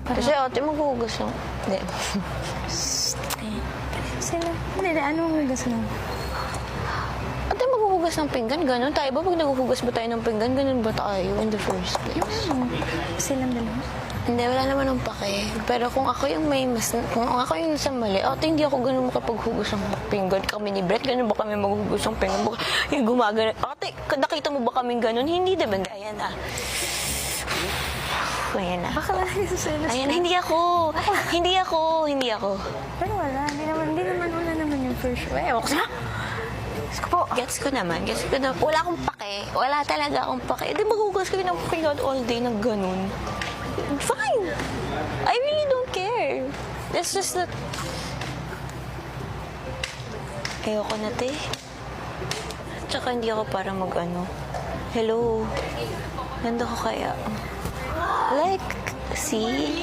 Kasi ate maghuhugas ng... Hindi. Sila. Hindi, anong hugas mo? Ate maghuhugas ng pinggan, ganun. Tayo ba pag naghuhugas ba tayo ng pinggan, ganun ba tayo in the first place? Silang dalawa. Hindi, wala naman ang pake. Pero kung ako yung kung ako yung nasa mali, ate, hindi ako ganun makapaghugas ng pinggan. Kami ni Brett, ganun ba kami maghuhugas ng pinggan? Baka yung gumagano. Ate, nakita mo ba kaming ganun? Hindi, diba? Ayan na. Ayan na. Baka wala yung selos. Ayan, hindi ako. Hindi ako. Pero wala. Hindi naman wala naman yung first show. Ewan ko sa... Diyos ko po. Gets ko naman. Wala akong pake. Wala talaga akong pake. Di maghugas kayo ng pinggan all day na ganun. Fine. I really don't care. It's just that... Ayoko na, te. Tsaka hindi ako para mag-ano. Hello. Ganda ko kaya. Like, see?